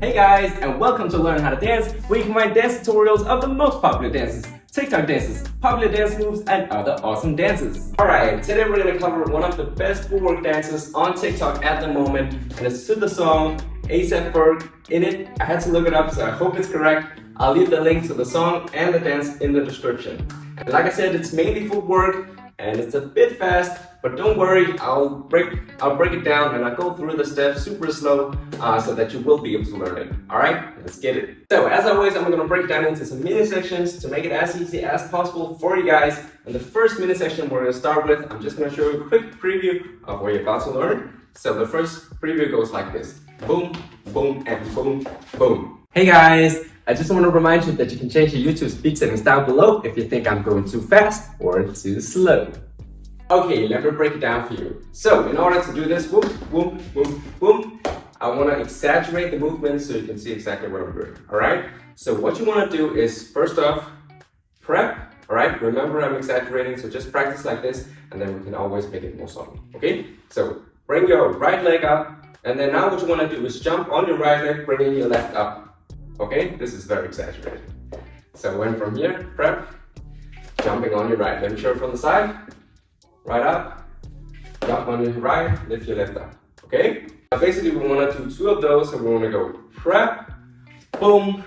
Hey guys, and welcome to Learn How to Dance, where you can find dance tutorials of the most popular dances, TikTok dances, popular dance moves, and other awesome dances. Alright, today we're going to cover one of the best footwork dances on TikTok at the moment, and it's to the song A$AP Ferg. In it, I had to look it up, so I hope it's correct. I'll leave the link to the song and the dance in the description. And like I said, it's mainly footwork, and it's a bit fast, but don't worry, I'll break it down and I'll go through the steps super slow so that you will be able to learn it. Alright, let's get it. So as always, I'm going to break it down into some mini sections to make it as easy as possible for you guys. And the first mini section we're going to start with, I'm just going to show you a quick preview of what you're about to learn. So the first preview goes like this. Boom, boom, and boom, boom. Hey guys, I just want to remind you that you can change your YouTube speed settings down below if you think I'm going too fast or too slow. Okay, let me break it down for you. So, in order to do this, boom, boom, boom, boom, I want to exaggerate the movement so you can see exactly what I'm doing, alright? So what you want to do is, first off, prep, alright? Remember I'm exaggerating, so just practice like this, and then we can always make it more subtle, okay? So, bring your right leg up, and then now what you want to do is jump on your right leg, bringing your left up, okay? This is very exaggerated. So, when from here, prep, jumping on your right. Let me show it from the side. Right up, jump on your right, lift your left up, okay? Now basically we want to do two of those, so we want to go prep, boom,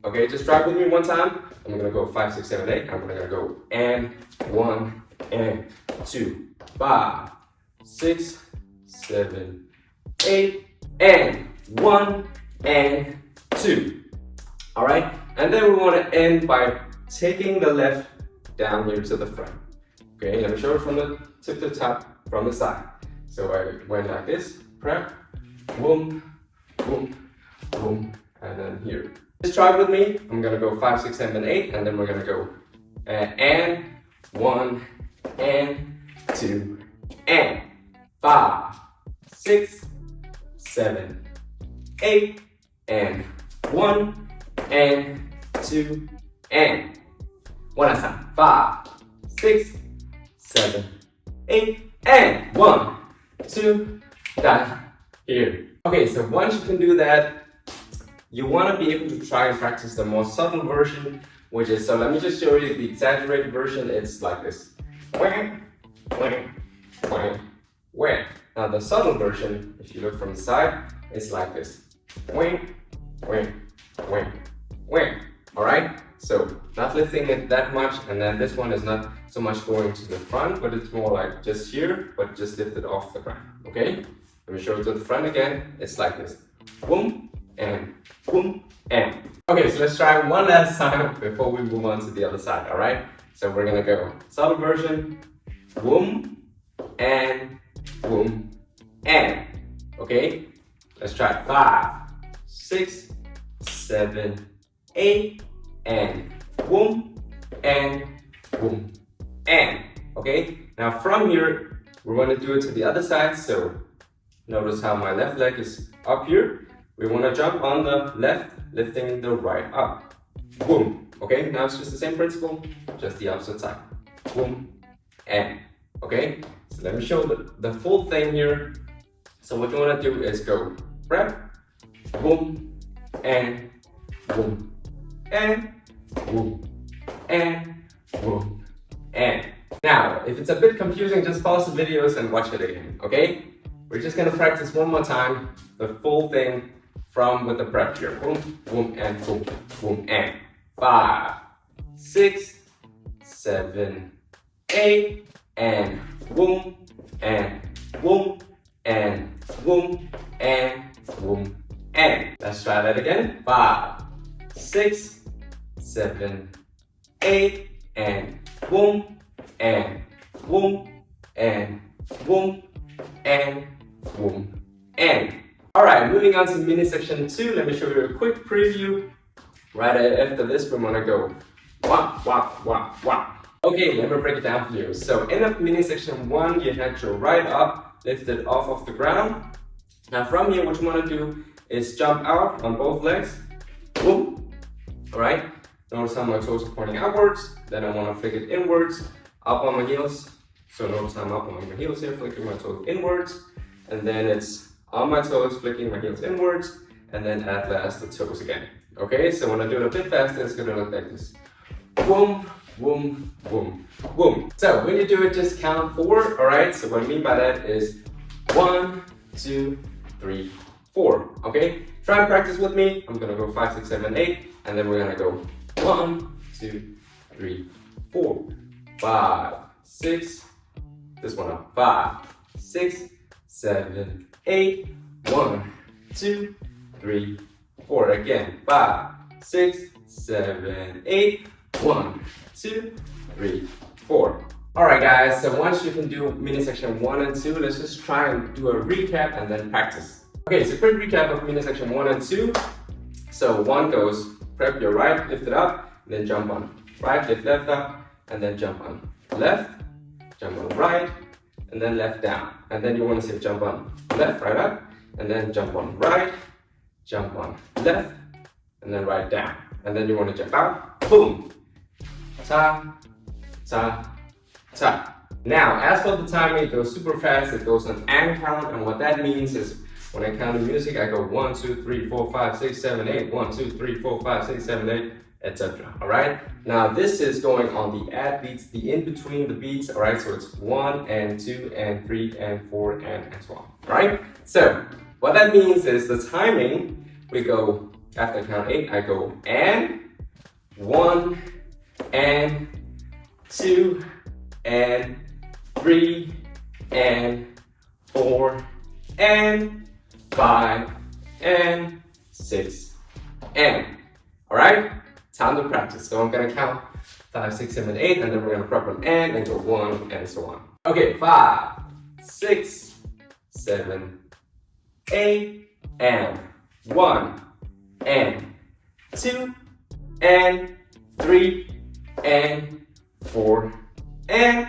okay? Just try it with me one time. I'm going to go 5, 6, 7, 8. I'm going to go and 1 and 2, 5, 6, 7, 8, and 1 and 2, all right? And then we want to end by taking the left down here to the front. Okay, let me show it from the tip to the top, from the side. So I went like this, prep, boom, boom, boom, and then here. Just try it with me. I'm gonna go 5, 6, 7, 8, and then we're gonna go and 1, and 2, and 5, 6, 7, 8, and 1, and 2, and one last time. 5, 6, 7, 8, and 1, 2, down here. Okay, so once you can do that, you want to be able to try and practice the more subtle version, which is, so let me just show you the exaggerated version. It's like this. Wham, wham, wham, wham. Now the subtle version, if you look from the side, it's like this. Wham, wham, wham, wham. Alright? So, not lifting it that much, and then this one is not so much going to the front, but it's more like just here, but just lifted off the ground, okay? Let me show it to the front again. It's like this. Boom, and boom, and. Okay, so let's try one last time before we move on to the other side, alright? So we're gonna go subtle version, boom, and, okay? Let's try 5, 6, 7, 8, and boom, and, okay? Now from here, we're going to do it to the other side. So notice how my left leg is up here. We want to jump on the left, lifting the right up. Boom, okay? Now it's just the same principle, just the opposite side. Boom, and, okay? So let me show the full thing here. So what you want to do is go prep, boom, and boom, and boom, and boom, and. Now, if it's a bit confusing, just pause the videos and watch it again, okay? We're just gonna practice one more time, the full thing from with the prep here. Boom, boom, and boom, boom, and. 5, 6, 7, 8, and boom, and boom, and boom, and boom, and. Let's try that again. 5, 6, 7, 8, and boom, and boom, and boom, and boom, and. Alright, moving on to mini section 2. Let me show you a quick preview. Right after this, we're gonna go wah, wah, wah, wah. Okay, let me break it down for you. So in the mini section 1, you had your right up, lifted off of the ground. Now from here, what you wanna do is jump out on both legs. Boom. Alright, notice how my toes are pointing outwards. Then I want to flick it inwards, up on my heels. So notice I'm up on my heels here, flicking my toes inwards. And then it's on my toes, flicking my heels inwards, and then at last the toes again. Okay, so when I do it a bit faster, it's gonna look like this. Boom, boom, boom, boom. So when you do it, just count 4, all right? So what I mean by that is 1, 2, 3, 4, okay? Try and practice with me. I'm gonna go 5, 6, 7, 8, and then we're gonna go 1, 2, 3, 4, 5, 6, this one up, 5, 6, 7, 8, 1, 2, 3, 4, again, 5, 6, 7, 8, 1, 2, 3, 4. Alright guys, so once you can do mini section 1 and 2, let's just try and do a recap and then practice. Okay, so quick recap of mini section 1 and 2. So 1 goes, prep your right, lift it up, then jump on right, lift left up, and then jump on left, jump on right, and then left down. And then you want to say jump on left, right up, and then jump on right, jump on left, and then right down. And then you want to jump out, boom, ta, ta, ta. Now, as for the timing, it goes super fast. It goes on and count, and what that means is when I count the music, I go 1, 2, 3, 4, 5, 6, 7, 8, 1, 2, 3, 4, 5, 6, 7, 8, etc. All right. Now this is going on the add beats, the in between the beats. All right. So it's 1 and 2 and 3 and 4 and so on. All right. So what that means is the timing. We go after count 8. I go and 1 and 2 and 3 and 4 and 5 and 6 and. All right. Time to practice. So I'm gonna count 5, 6, 7, 8, and then we're gonna prep an and go 1 and so on. Okay, 5, 6, 7, 8, and 1, and 2, and 3, and 4, and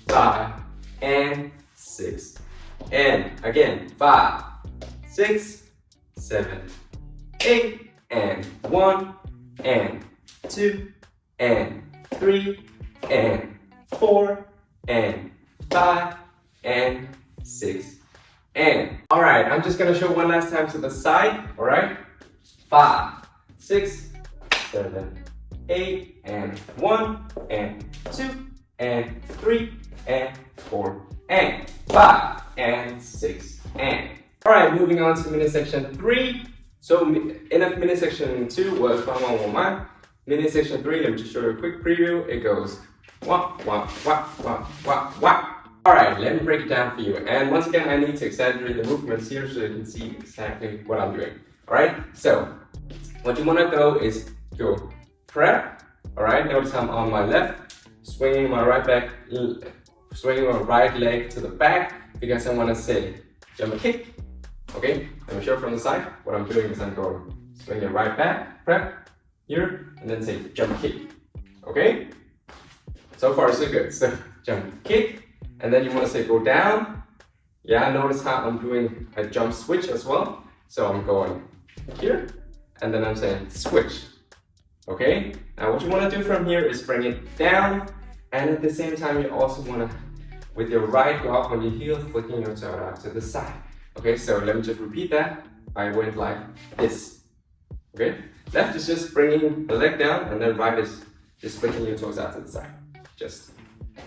5, and 6, and again 5, 6, 7, 8, and 1, and 2, and 3, and 4, and 5, and 6, and. All right, I'm just gonna show one last time to the side, all right? 5, 6, 7, 8, and 1, and 2, and 3, and 4, and 5, and 6, and. All right, moving on to mini section 3. So in mini section 2 was 1, mini section 3, let me just show you a quick preview. It goes wah, wah, wah, wah, wah, wah. All right, let me break it down for you. And once again, I need to exaggerate the movements here so you can see exactly what I'm doing. All right, so what you want to go is go prep. All right, notice I'm on my left, swinging my right leg to the back because I want to say jump and kick. Okay, let me show from the side. What I'm doing is I'm going swing your right back, prep here, and then say jump kick. Okay, so far so good. So jump kick, and then you want to say go down. Yeah, notice how I'm doing a jump switch as well. So I'm going here, and then I'm saying switch. Okay, now what you want to do from here is bring it down, and at the same time you also want to, with your right, go up on your heel, flicking your toe out to the side. Okay, so let me just repeat that. I went like this. Okay, left is just bringing the leg down, and then right is just flicking your toes out to the side. Just,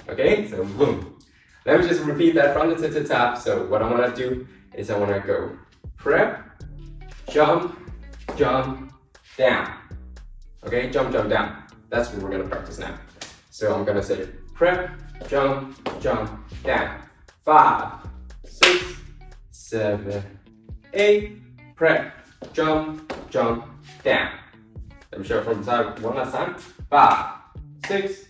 okay, so boom. Let me just repeat that from the tip to top. So what I want to do is I want to go prep, jump, jump, down. Okay, jump, jump, down. That's what we're going to practice now. So I'm going to say prep, jump, jump, down. 5, 6, 7, 8, prep, jump, jump, down. Let me show it from the side one last time. 5, 6,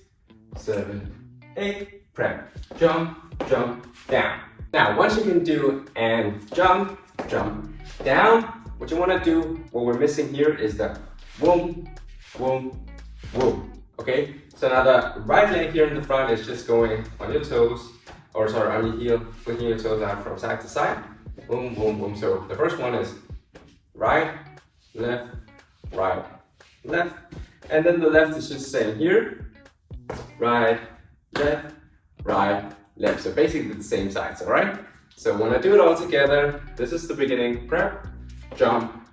7, 8, prep, jump, jump, down. Now, once you can do and jump, jump, down, what you want to do, what we're missing here is the boom, boom, boom. Okay, so now the right leg here in the front is just going on your toes, or sorry, on your heel, flicking your toes out from side to side. Boom, boom, boom. So the first one is right, left, left. And then the left is just saying here, right, left, left. So basically the same sides, all right? So when I do it all together, this is the beginning. Prep, jump,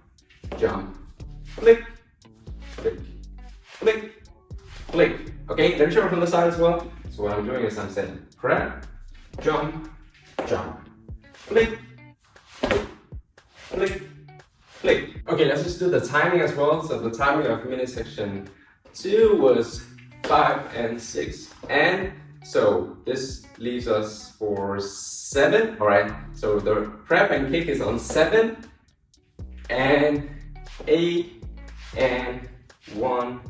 jump, flick, flick, flick, flick. Okay, let me show it from the side as well. So what I'm doing is I'm saying prep, jump, jump, flick, flick, flick, flick. Okay, let's just do the timing as well. So the timing of mini section 2 was 5 and 6, and so this leaves us for 7. All right, so the prep and kick is on 7 and 8 and 1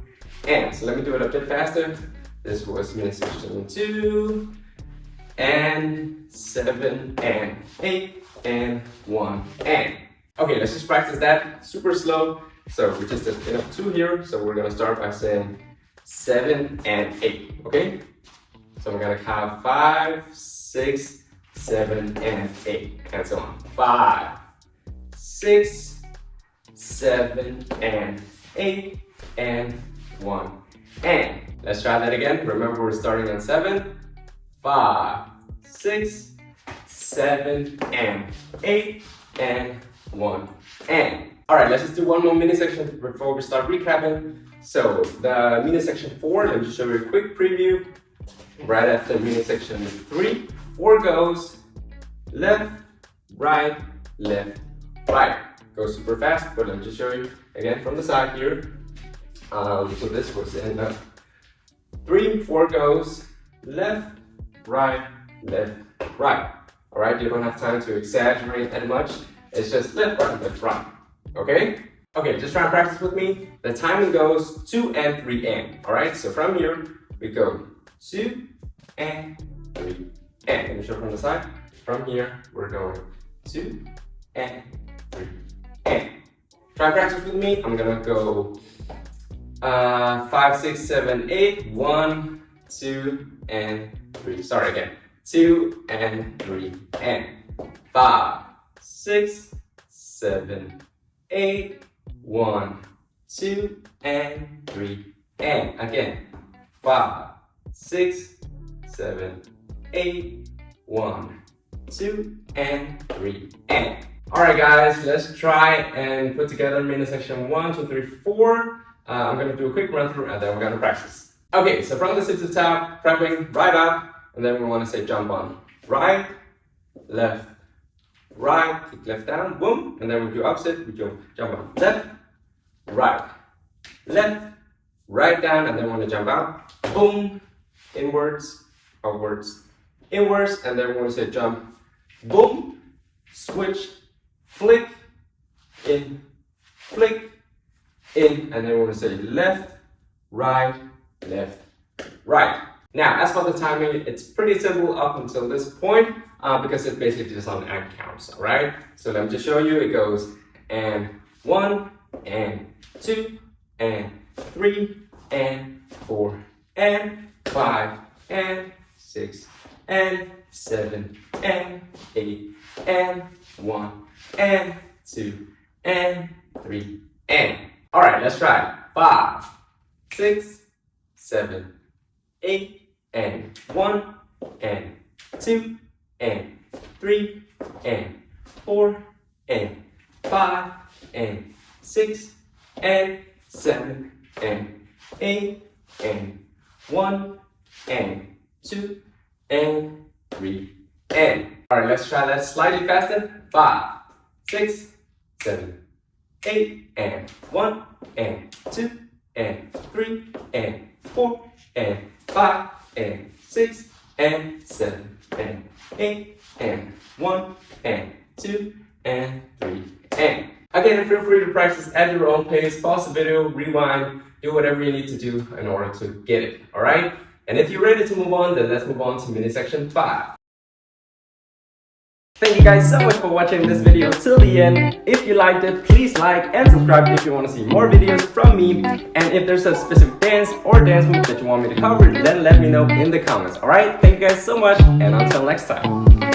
and. So let me do it a bit faster. This was mini section 2 and 7 and 8 and 1 and. Okay, let's just practice that super slow. So we just did enough 2 here. So we're gonna start by saying 7 and 8, okay? So we're gonna count 5, 6, 7, and 8, and so on. 5, 6, 7, and 8, and 1, and. Let's try that again. Remember, we're starting on 7. 5, 6, 7, and 8, and 1, and. All right, let's just do one more mini section before we start recapping. So the mini section 4, let me just show you a quick preview. Right after mini section 3, 4 goes left, right, left, right. Goes super fast, but let me just show you again from the side here. So this was in 3, 4 goes left, right, left, right. All right, you don't have time to exaggerate that much. It's just left, right, left, right. Okay? Okay, just try and practice with me. The timing goes 2 and 3 and. All right, so from here we go 2 and 3 and. Let me show from the side. From here we're going 2 and 3 and. Try and practice with me. I'm gonna go 5, 6, 7, 8. 1, 2, and 3. Sorry again. 2 and 3 and. 5, 6, 7, 8. 1, 2, and 3 and. Again. 5, 6, 7, 8. 1, 2, and 3 and. Alright guys, let's try and put together mini section 1, 2, 3, 4. I'm gonna do a quick run through and then we're gonna practice. Okay, so from the sit to top, prepping right up, and then we wanna say jump on right, left, right, kick left down, boom, and then we do opposite, we jump on left, right, right down, and then we want to jump out, boom, inwards, upwards, inwards, and then we want to say jump, boom, switch, flick, in, and then we want to say left, right. Now, as for the timing, it's pretty simple up until this point, because it's basically just on and counts, all right? So let me just show you. It goes and 1, and 2, and 3, and 4, and 5, and 6, and 7, and 8, and 1, and 2, and 3, and. All right, let's try it. 5, 6, 7, 8, and 1, and 2, and 3, and 4, and 5, and 6, and 7, and 8, and 1, and 2, and 3, and. All right, let's try that slightly faster. 5, 6, 7, 8, and 1, and 2, and 3, and 4, and 5, and 6, and 7, and 8, and 1, and 2, and 3, and. Again, feel free to practice at your own pace. Pause the video, rewind, do whatever you need to do in order to get it, all right? And if you're ready to move on, then let's move on to mini section 5. Thank you guys so much for watching this video till the end. If you liked it, please like and subscribe if you want to see more videos from me. And if there's a specific dance or dance move that you want me to cover, then let me know in the comments, alright? Thank you guys so much, and until next time.